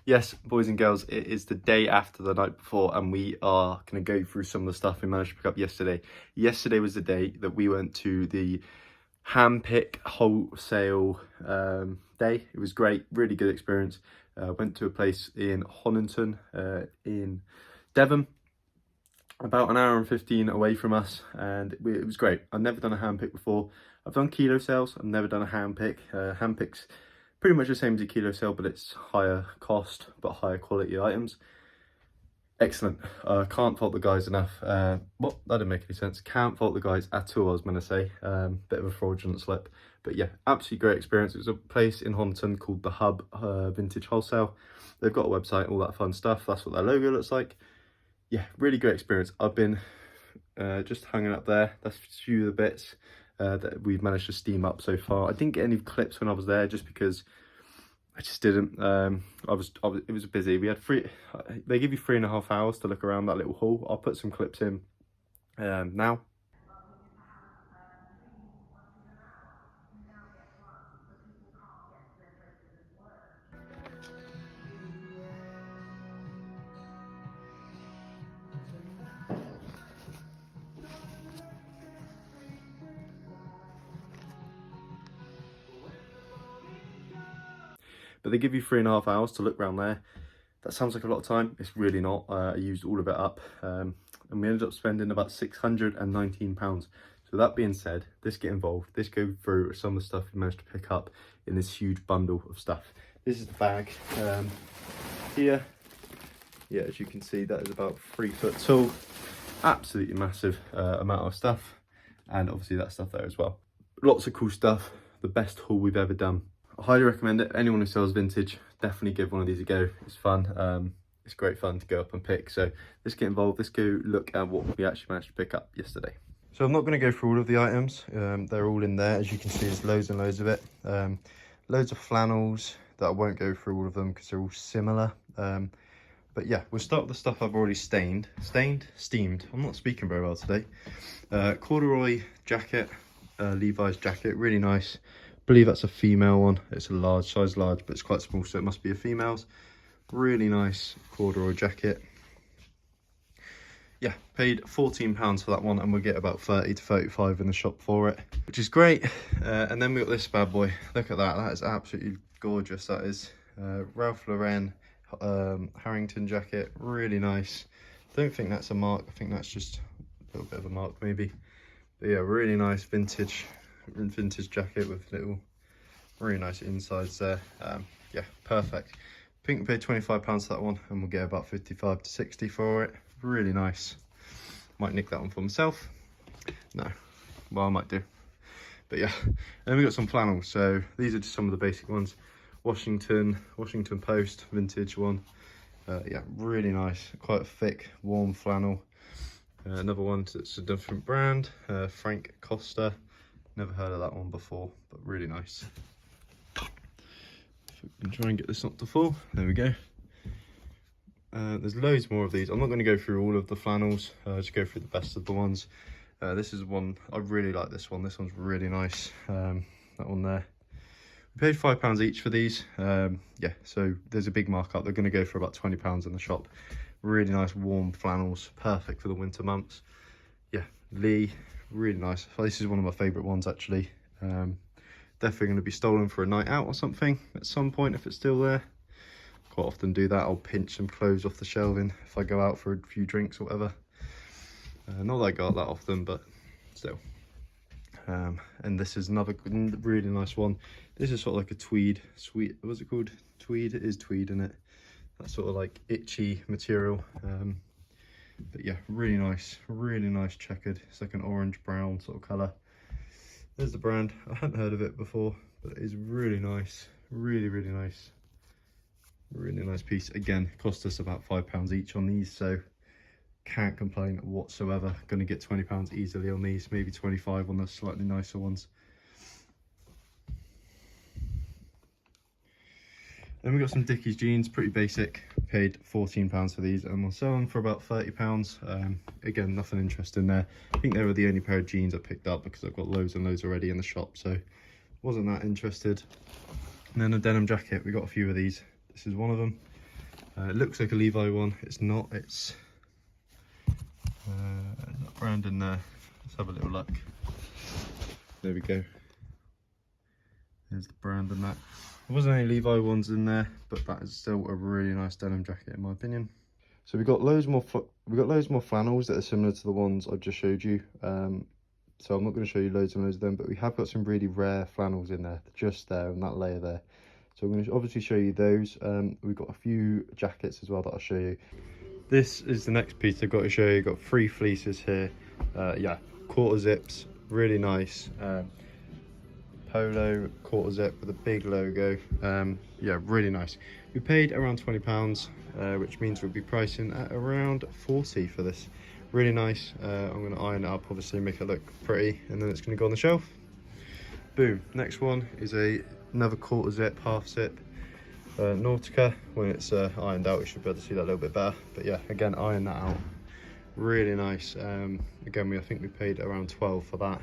Yes, boys and girls, it is the day after the night before, and we are going to go through some of the stuff we managed to pick up yesterday. Yesterday was the day that we went to the Handpick wholesale day. It was great, really good experience. Went to a place in Honiton in Devon, about an hour and 15 away from us, and it was great. I've never done a handpick before. I've done kilo sales, I've never done a handpick. Handpick's pretty much the same as a kilo sale, but it's higher cost but higher quality items. Excellent. Can't fault the guys enough. Well, that didn't make any sense. Can't fault the guys at all, I was going to say. Bit of a fraudulent slip, but yeah, absolutely great experience. It was a place in Honiton called the Hub Vintage Wholesale. They've got a website, all that fun stuff. That's what their logo looks like. Yeah, really great experience. I've been just hanging up there. That's a few of the bits that we've managed to steam up so far. I didn't get any clips when I was there just because I just didn't. It was busy. We had they give you 3.5 hours to look around that little hall. I'll put some clips in now. But they give you 3.5 hours to look around there. That sounds like a lot of time. It's really not. I used all of it up, and we ended up spending about £619. So that being said, let's get involved. Let's go through some of the stuff we managed to pick up in this huge bundle of stuff. This is the bag here. Yeah, as you can see, that is about 3 foot tall. Absolutely massive amount of stuff, and obviously that stuff there as well. Lots of cool stuff. The best haul we've ever done. I highly recommend it. Anyone who sells vintage, definitely give one of these a go. It's fun. It's great fun to go up and pick. So let's get involved. Let's go look at what we actually managed to pick up yesterday. So I'm not going to go through all of the items. They're all in there. As you can see, there's loads and loads of it. Loads of flannels that I won't go through all of them because they're all similar. But yeah, we'll start with the stuff I've already steamed. I'm not speaking very well today. Corduroy jacket, Levi's jacket, really nice. I believe that's a female one. It's a large, size large, but it's quite small, so it must be a female's. Really nice corduroy jacket. Yeah, paid £14 for that one, and we'll get about 30 to 35 in the shop for it, which is great. And then we got this bad boy. Look at that. That is absolutely gorgeous. That is Ralph Lauren Harrington jacket. Really nice. Don't think that's a mark. I think that's just a little bit of a mark maybe. But yeah, really nice vintage jacket with little really nice insides there. Yeah, perfect. I think we paid £25 for that one, and we'll get about 55 to 60 for it. Really nice. Might nick that one for myself. No, well, I might do. But yeah, and then we got some flannels. So these are just some of the basic ones. Washington Post vintage one. Yeah, really nice. Quite a thick, warm flannel. Another one that's a different brand, Frank Costa. Never heard of that one before, but really nice. If we can try and get this not to fall. There we go. There's loads more of these. I'm not going to go through all of the flannels. Just go through the best of the ones. This is one, I really like this one. This one's really nice. That one there. We paid £5 each for these. Yeah, so there's a big markup. They're going to go for about £20 in the shop. Really nice warm flannels, perfect for the winter months. Yeah, Lee. Really nice. This is one of my favourite ones actually. Definitely going to be stolen for a night out or something at some point if it's still there. Quite often do that. I'll pinch some clothes off the shelving if I go out for a few drinks or whatever. Not that I go out that often, but still. And this is another really nice one. This is sort of like a tweed, what's it called? Tweed. It is tweed, isn't it? That sort of like itchy material. But yeah, really nice checkered. It's like an orange brown sort of colour. There's the brand. I hadn't heard of it before, but it is really nice. Really nice. Really nice piece. Again, cost us about £5 each on these, so can't complain whatsoever. Going to get £20 easily on these, maybe 25 on the slightly nicer ones. Then we got some Dickies jeans, pretty basic. Paid £14 for these, and we'll sell them for about £30. Again, nothing interesting there. I think they were the only pair of jeans I picked up because I've got loads and loads already in the shop, so wasn't that interested. And then a denim jacket, we got a few of these. This is one of them. It looks like a Levi one. It's not. It's that brand in there. Let's have a little look. There we go. There's the brand and that. There wasn't any Levi ones in there, but that is still a really nice denim jacket in my opinion. So we got loads more flannels that are similar to the ones I've just showed you. So I'm not going to show you loads and loads of them, but we have got some really rare flannels in there, just there on that layer there. So I'm going to obviously show you those. We've got a few jackets as well that I'll show you. This is the next piece I've got to show you. Got 3 fleeces here. Yeah, quarter zips, really nice. Polo quarter zip with a big logo. Yeah, really nice. We paid around £20, which means we'll be pricing at around 40 for this. Really nice. I'm going to iron it up, obviously make it look pretty, and then it's going to go on the shelf. Boom. Next one is another quarter zip, half zip Nautica. When it's ironed out, you should be able to see that a little bit better. But yeah, again, iron that out. Really nice. Again, I think we paid around 12 for that.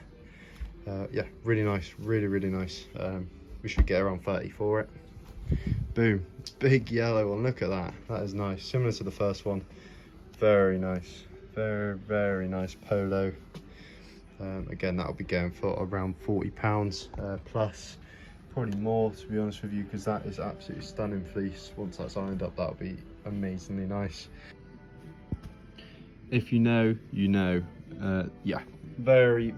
Yeah, really nice, really nice. We should get around 30 for it. Boom. Big yellow one. Look at that. That is nice. Similar to the first one. Very nice. Very nice polo. Again, that'll be going for around £40 plus, probably more to be honest with you, because that is absolutely stunning fleece. Once that's ironed up, that'll be amazingly nice. If you know, you know. Yeah, very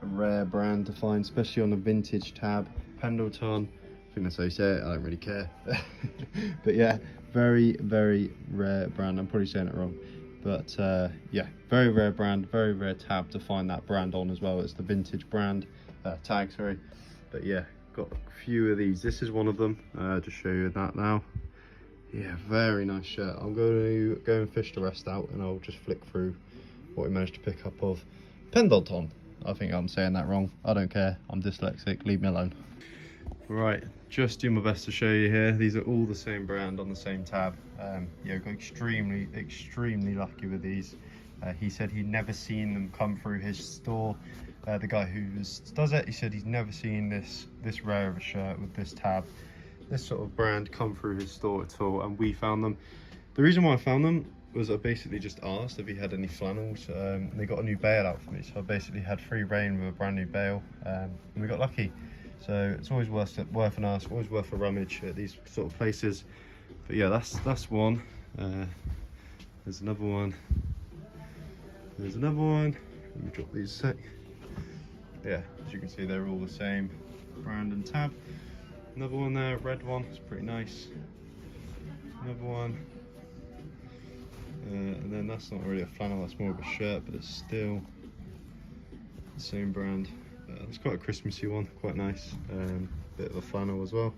rare brand to find, especially on a vintage tab. Pendleton, I think that's how you say it, I don't really care. But yeah, very rare brand. I'm probably saying it wrong, but yeah, very rare brand, very rare tab to find that brand on as well. It's the vintage brand tag, sorry. But yeah, got a few of these. This is one of them. Just show you that now. Yeah, very nice shirt. I'm going to go and fish the rest out, and I'll just flick through what we managed to pick up of Pendleton. I think I'm saying that wrong. I don't care. I'm dyslexic. Leave me alone. Right, just do my best to show you here. These are all the same brand on the same tab. Yeah, got extremely lucky with these. He said he'd never seen them come through his store. The guy who does it, he said he's never seen this rare of a shirt with this tab, this sort of brand come through his store at all, and we found them. The reason why I found them was I basically just asked if he had any flannels. They got a new bail out for me, so I basically had free reign with a brand new bail, and we got lucky. So it's always worth an ask, always worth a rummage at these sort of places. But yeah, that's one. There's another one. There's another one. Let me drop these a sec. Yeah, as you can see, they're all the same brand and tab. Another one there, red one, it's pretty nice. Another one. And then that's not really a flannel, that's more of a shirt, but it's still the same brand. It's quite a Christmassy one, quite nice. Bit of a flannel as well.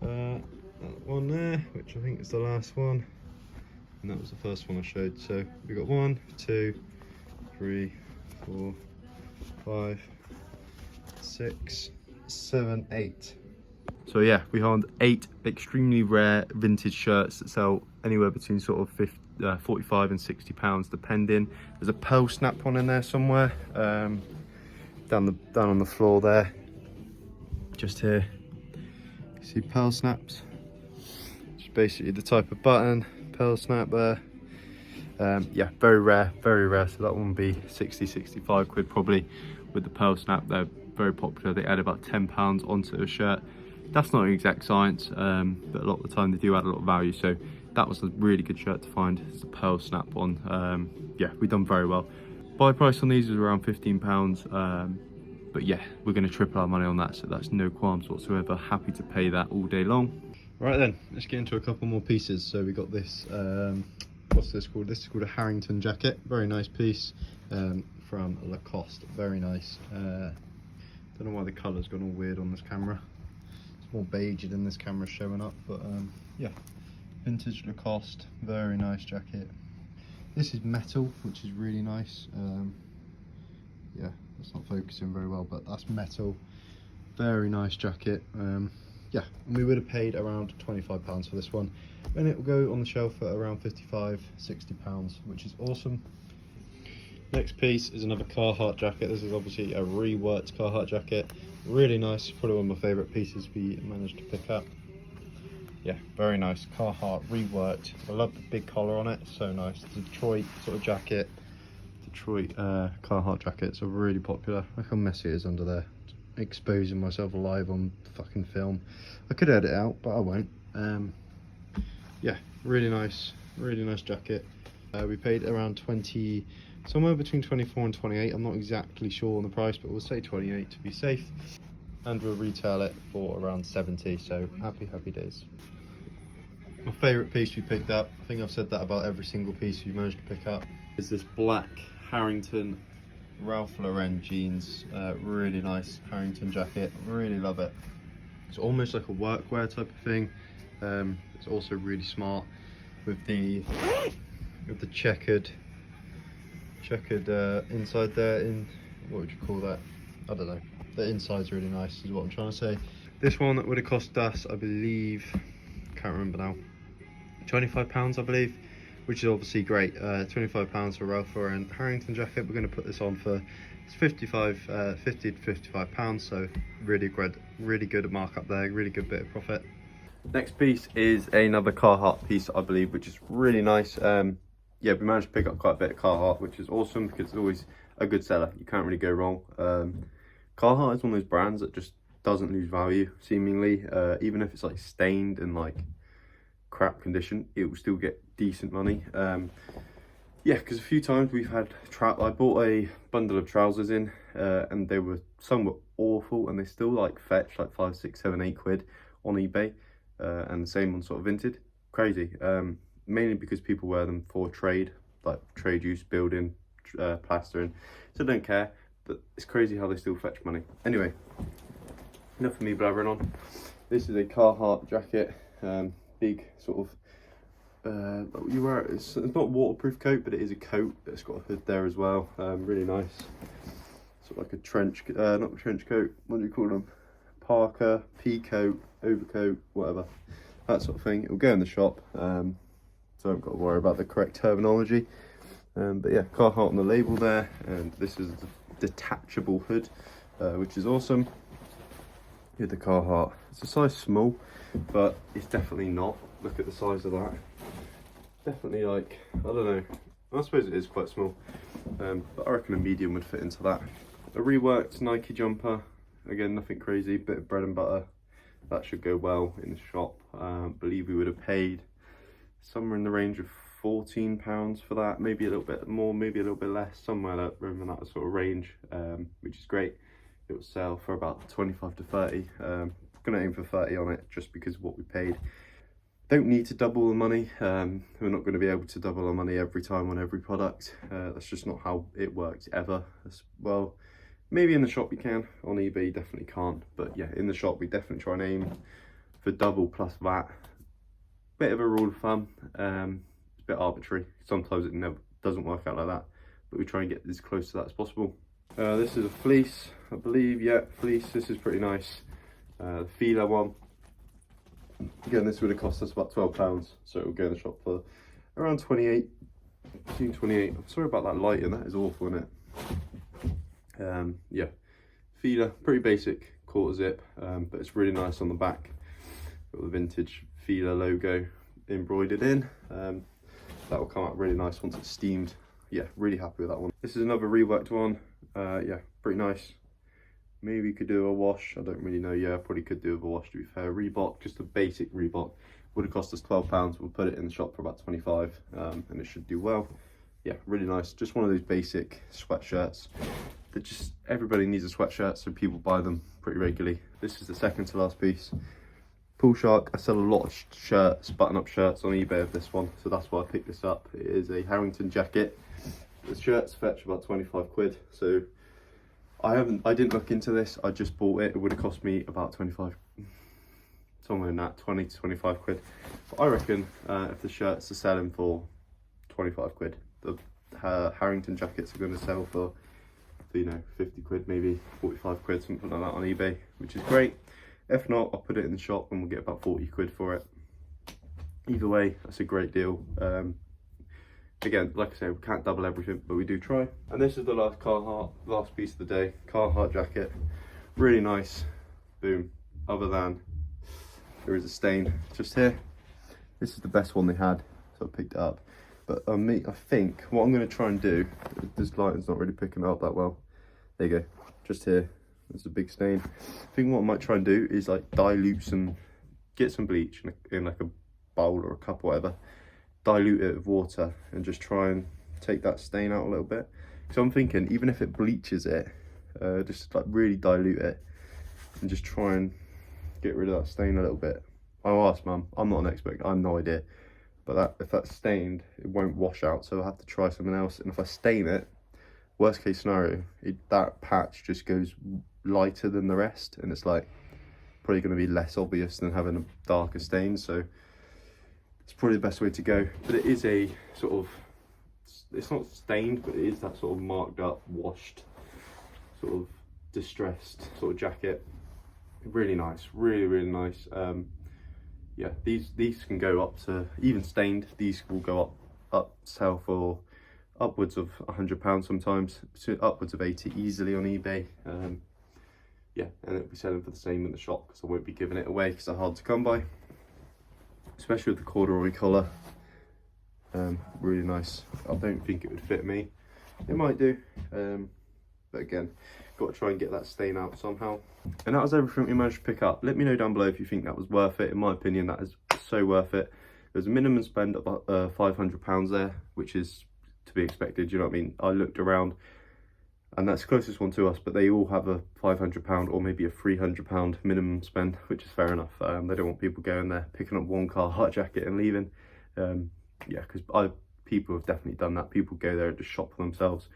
That one there, which I think is the last one. And that was the first one I showed. So we got 1, 2, 3, 4, 5, 6, 7, 8. So yeah, we found 8 extremely rare vintage shirts that sell anywhere between sort of 45 and £60 depending. There's a pearl snap one in there somewhere, down on the floor there, just here. You see pearl snaps, just basically the type of button, pearl snap there. Yeah, very rare, so that one would be 60-65 quid probably with the pearl snap. They're very popular. They add about £10 onto a shirt. That's not an exact science, but a lot of the time they do add a lot of value. So that was a really good shirt to find. It's a pearl snap one. Yeah, we've done very well. Buy price on these is around £15, but yeah, we're going to triple our money on that, so that's no qualms whatsoever. Happy to pay that all day long. Right then, let's get into a couple more pieces. So we got this, what's this called? This is called a Harrington jacket. Very nice piece from Lacoste. Very nice. Don't know why the colour's gone all weird on this camera. It's more beigey than this camera's showing up, but yeah, vintage Lacoste. Very nice jacket. This is metal, which is really nice. Yeah, it's not focusing very well, but that's metal. Very nice jacket. Yeah, and we would have paid around £25 for this one, and it will go on the shelf at around £55-60, which is awesome. Next piece is another Carhartt jacket. This is obviously a reworked Carhartt jacket. Really nice, probably one of my favourite pieces we managed to pick up. Yeah, very nice. Carhartt reworked. I love the big collar on it, so nice. Detroit sort of jacket. Detroit Carhartt jackets are really popular. Look how messy it is under there. Exposing myself live on fucking film. I could edit it out, but I won't. Yeah, really nice jacket. We paid around 20, somewhere between 24 and 28. I'm not exactly sure on the price, but we'll say 28 to be safe. And we'll retail it for around 70, so happy days. My favourite piece we picked up, I think I've said that about every single piece we managed to pick up, is this black Harrington Ralph Lauren jeans. Really nice Harrington jacket, really love it. It's almost like a workwear type of thing. It's also really smart with the checkered inside there. In what would you call that? I don't know. The inside's really nice is what I'm trying to say. This one would have cost us, I believe, can't remember now, £25 I believe, which is obviously great. £25 for Ralph Lauren Harrington jacket. We're going to put this on for 50 to £55, so really good markup there, really good bit of profit. Next piece is another Carhartt piece, I believe, which is really nice. Yeah, we managed to pick up quite a bit of Carhartt, which is awesome because it's always a good seller. You can't really go wrong. Carhartt is one of those brands that just doesn't lose value, seemingly. Even if it's like stained and like crap condition, it will still get decent money. Yeah, because a few times we've had I bought a bundle of trousers in, and some were awful, and they still like fetch like 5, 6, 7, 8 quid on eBay, and the same on sort of Vinted. Crazy. Mainly because people wear them for trade, like trade use, building, plastering, so I don't care, but it's crazy how they still fetch money. Anyway, enough of me blabbering on. This is a Carhartt jacket, big sort of, you wear it, it's not a waterproof coat, but it is a coat. It's got a hood there as well. Really nice, sort of like a trench, not a trench coat, what do you call them, parka, pea coat, overcoat, whatever, that sort of thing. It will go in the shop, so I haven't got to worry about the correct terminology. But yeah, Carhartt on the label there, and this is the detachable hood, which is awesome. Here the Carhartt, it's a size small, but it's definitely not. Look at the size of that. Definitely, like, I don't know, I suppose it is quite small, but I reckon a medium would fit into that. A reworked Nike jumper, again nothing crazy, bit of bread and butter. That should go well in the shop. I believe we would have paid somewhere in the range of £14 for that, maybe a little bit more, maybe a little bit less, somewhere in that sort of range, which is great. It will sell for about 25 to 30. Gonna aim for 30 on it just because of what we paid. Don't need to double the money. We're not going to be able to double our money every time on every product. That's just not how it works ever. Well, maybe in the shop we can, on eBay you definitely can't, but yeah, in the shop we definitely try and aim for double plus VAT. Bit of a rule of thumb. It's a bit arbitrary. Sometimes it never doesn't work out like that, but we try and get as close to that as possible. This is a fleece, I believe. Yeah, fleece. This is pretty nice. The Fila one. Again, this would have cost us about £12, so it will go in the shop for around 28, between 28. I'm sorry about that lighting, that is awful, isn't it? Yeah, Fila, pretty basic quarter zip, but it's really nice on the back. Got the vintage Fila logo embroidered in. That will come out really nice once it's steamed. Yeah, really happy with that one. This is another reworked one. Yeah, pretty nice. Maybe could do a wash, I don't really know. Yeah, I probably could do a wash, to be fair. Reebok, just a basic Reebok, would have cost us £12. We'll put it in the shop for about 25, and it should do well. Yeah, really nice. Just one of those basic sweatshirts that just, everybody needs a sweatshirt, so people buy them pretty regularly. This is the second to last piece. Pool Shark. I sell a lot of shirts, button-up shirts on eBay of this one, so that's why I picked this up. It is a Harrington jacket. The shirts fetch about 25 quid, so I didn't look into this, I just bought it. It would have cost me about 25, somewhere in that, 20 to 25 quid. But I reckon if the shirts are selling for 25 quid, the Harrington jackets are going to sell for, you know, 50 quid, maybe 45 quid, something like that on eBay, which is great. If not, I'll put it in the shop and we'll get about 40 quid for it. Either way, that's a great deal. Again, like I say, we can't double everything, but we do try. And this is the last piece of the day, Carhartt jacket. Really nice. Boom. Other than there is a stain just here. This is the best one they had, so I picked it up. But I think what I'm going to try and do, this lighting's not really picking it up that well. There you go, just here, there's a big stain. I think what I might try and do is like get some bleach in like a bowl or a cup or whatever, dilute it with water and just try and take that stain out a little bit. So I'm thinking, even if it bleaches it, just like really dilute it and just try and get rid of that stain a little bit. I'll ask Mum, I'm not an expert, I have no idea. But if that's stained, it won't wash out, so I'll have to try something else. And if I stain it, worst case scenario, that patch just goes lighter than the rest, and it's like probably going to be less obvious than having a darker stain. So it's probably the best way to go. But it is a sort of, it's not stained, but it is that sort of marked up, washed, sort of distressed sort of jacket. Really nice, really nice. Yeah, these can go up to, even stained, these will go up sell for upwards of £100 sometimes, so upwards of 80 easily on eBay. Yeah, and it'll be selling for the same in the shop, because I won't be giving it away because they're hard to come by, especially with the corduroy collar. Really nice. I don't think it would fit me. It might do, but again, got to try and get that stain out somehow. And that was everything we managed to pick up. Let me know down below if you think that was worth it. In my opinion, that is so worth it. There's a minimum spend of £500 there, which is to be expected, you know what I mean? I looked around and that's the closest one to us, but they all have a £500 or maybe a £300 minimum spend, which is fair enough. They don't want people going there, picking up one Carhartt jacket and leaving. Yeah, because people have definitely done that. People go there and just shop for themselves,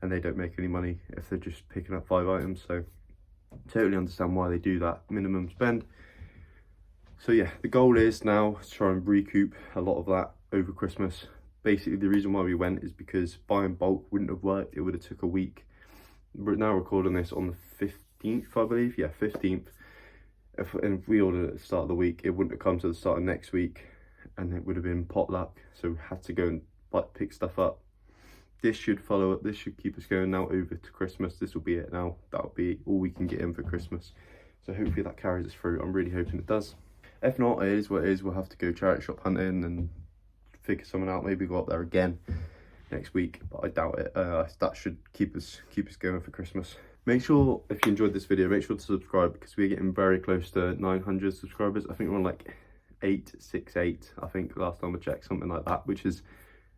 and they don't make any money if they're just picking up 5 items. So totally understand why they do that minimum spend. So yeah, the goal is now to try and recoup a lot of that over Christmas. Basically, the reason why we went is because buying bulk wouldn't have worked. It would have took a week. We're now recording this on the 15th, I believe. Yeah, 15th. If we ordered it at the start of the week, it wouldn't have come to the start of next week, and it would have been potluck. So we had to go and pick stuff up. This should follow up. This should keep us going now over to Christmas. This will be it now. That'll be all we can get in for Christmas. So hopefully that carries us through. I'm really hoping it does. If not, it is what it is. We'll have to go charity shop hunting and figure something out. Maybe go up there again next week, but I doubt it. That should keep us going for Christmas. Make sure, if you enjoyed this video, make sure to subscribe, because we're getting very close to 900 subscribers. I think we're on like 868, I think last time I checked, something like that, which is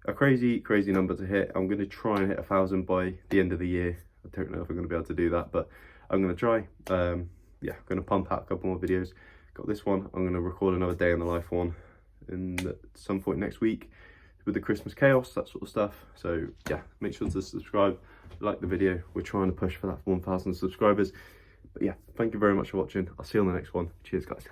a crazy number to hit. I'm going to try and hit 1,000 by the end of the year. I don't know if I'm going to be able to do that, but I'm going to try. Yeah, I'm going to pump out a couple more videos. Got this one. I'm going to record another day in the life one in some point next week with the Christmas chaos, that sort of stuff. So yeah, make sure to subscribe, like the video. We're trying to push for that 1,000 subscribers. But yeah, thank you very much for watching. I'll see you on the next one. Cheers, guys.